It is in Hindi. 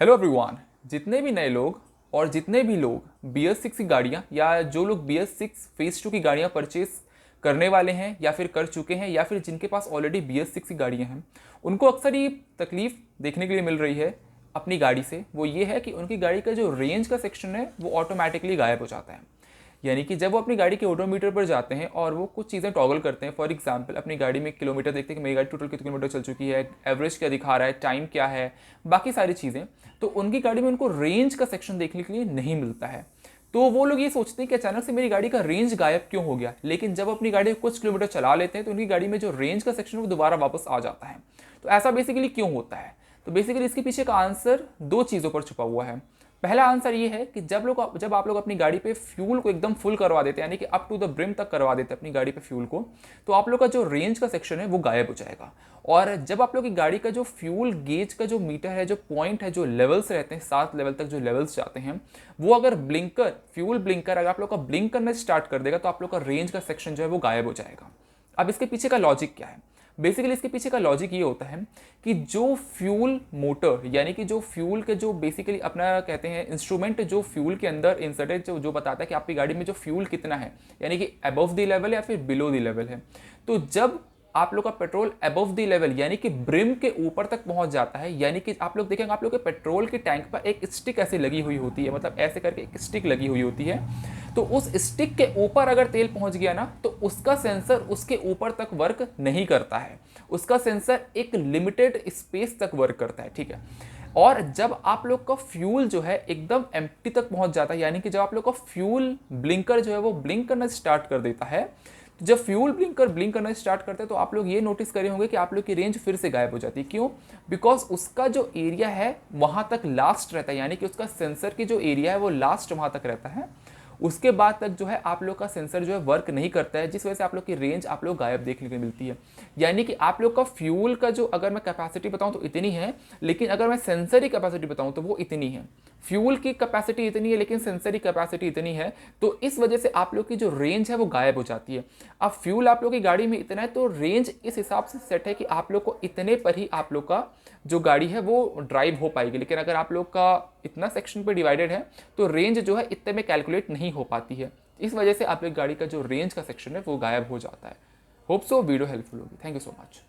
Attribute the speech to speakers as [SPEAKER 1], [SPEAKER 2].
[SPEAKER 1] Hello everyone. जितने भी नए लोग और जितने भी लोग BS6 की गाड़ियाँ या जो लोग BS6 फेज 2 की गाड़ियाँ परचेज करने वाले हैं या फिर कर चुके हैं या फिर जिनके पास ऑलरेडी BS6 की गाड़ियाँ हैं, उनको अक्सर ये तकलीफ देखने के लिए मिल रही है अपनी गाड़ी से। वो ये है कि उनकी गाड़ी का जो रेंज का सेक्शन है वो ऑटोमेटिकली गायब हो जाता है। यानी कि जब वो अपनी गाड़ी के ओडोमीटर पर जाते हैं और वो कुछ चीज़ें टॉगल करते हैं, फॉर एग्जांपल अपनी गाड़ी में किलोमीटर देखते हैं कि मेरी गाड़ी टोटल कितने किलोमीटर चल चुकी है, एवरेज क्या दिखा रहा है, टाइम क्या है, बाकी सारी चीज़ें, तो उनकी गाड़ी में उनको रेंज का सेक्शन देखने के लिए नहीं मिलता है। तो वो लोग ये सोचते हैं कि अचानक से मेरी गाड़ी का रेंज गायब क्यों हो गया, लेकिन जब अपनी गाड़ी कुछ किलोमीटर चला लेते हैं तो उनकी गाड़ी में जो रेंज का सेक्शन है वो दोबारा वापस आ जाता है। तो ऐसा बेसिकली क्यों होता है? तो बेसिकली इसके पीछे का आंसर दो चीज़ों पर छुपा हुआ है। पहला आंसर ये है कि जब आप लोग अपनी गाड़ी पे फ्यूल को एकदम फुल करवा देते हैं, यानी कि अप टू द ब्रिम तक करवा देते हैं अपनी गाड़ी पे फ्यूल को, तो आप लोग का जो रेंज का सेक्शन है वो गायब हो जाएगा। और जब आप लोग की गाड़ी का जो फ्यूल गेज का जो मीटर है, जो पॉइंट है, जो लेवल्स रहते हैं, 7 लेवल तक जो लेवल्स जाते हैं, वो अगर फ्यूल ब्लिंकर अगर आप लोग का ब्लिंक करना स्टार्ट कर देगा तो आप लोग का रेंज का सेक्शन जो है वो गायब हो जाएगा। अब इसके पीछे का लॉजिक क्या है? बेसिकली इसके पीछे का लॉजिक ये होता है कि जो फ्यूल मोटर, यानी कि जो फ्यूल के जो बेसिकली अपना कहते हैं इंस्ट्रूमेंट, जो फ्यूल के अंदर इंसर्टेड जो बताता है कि आपकी गाड़ी में जो फ्यूल कितना है, यानी कि अबव द लेवल या फिर बिलो द लेवल है। तो जब आप लोग का पेट्रोल अबव द लेवल यानी कि ब्रिम के ऊपर तक पहुंच जाता है, यानी कि आप लोग देखेंगे आप लोग के पेट्रोल के टैंक पर एक स्टिक ऐसे लगी हुई होती है, मतलब ऐसे करके एक स्टिक लगी हुई होती है। तो उस स्टिक के ऊपर अगर तेल पहुंच गया ना तो उसका सेंसर उसके ऊपर तक वर्क नहीं करता है, उसका सेंसर एक लिमिटेड स्पेस तक वर्क करता है, ठीक है। और जब आप लोग का फ्यूल जो है एकदम एम्प्टी तक पहुंच जाता है, यानी कि जब आप लोग का फ्यूल ब्लिंकर जो है वो ब्लिंक करना स्टार्ट कर देता है, तो जब फ्यूल ब्लिंकर ब्लिंक करना स्टार्ट करता है तो आप लोग ये नोटिस करे होंगे कि आप लोग की रेंज फिर से गायब हो जाती है। क्यों? बिकॉज उसका जो एरिया है वहां तक लास्ट रहता है, यानी कि उसका सेंसर की जो एरिया है वो लास्ट वहां तक रहता है। उसके बाद तक जो है आप लोग का सेंसर जो है वर्क नहीं करता है, जिस वजह से आप लोग की रेंज आप लोग गायब देखने को मिलती है। यानी कि आप लोग का फ्यूल का जो अगर मैं कैपेसिटी बताऊं तो इतनी है, लेकिन अगर मैं सेंसर की कैपेसिटी बताऊं तो वो इतनी है। फ्यूल की कैपेसिटी इतनी है लेकिन सेंसर की कैपेसिटी इतनी है, तो इस वजह से आप लोग की जो रेंज है वो गायब हो जाती है। अब फ्यूल आप लोग की गाड़ी में इतना है तो रेंज इस हिसाब से सेट है कि आप लोग को इतने पर ही आप लोग का जो गाड़ी है वो ड्राइव हो पाएगी। लेकिन अगर आप लोग का इतना सेक्शन पे डिवाइडेड है तो रेंज जो है इतने में कैलकुलेट नहीं हो पाती है। इस वजह से आप लोग गाड़ी का जो रेंज का सेक्शन है वो गायब हो जाता है। होप सो वीडियो हेल्पफुल होगी। Thank you so much.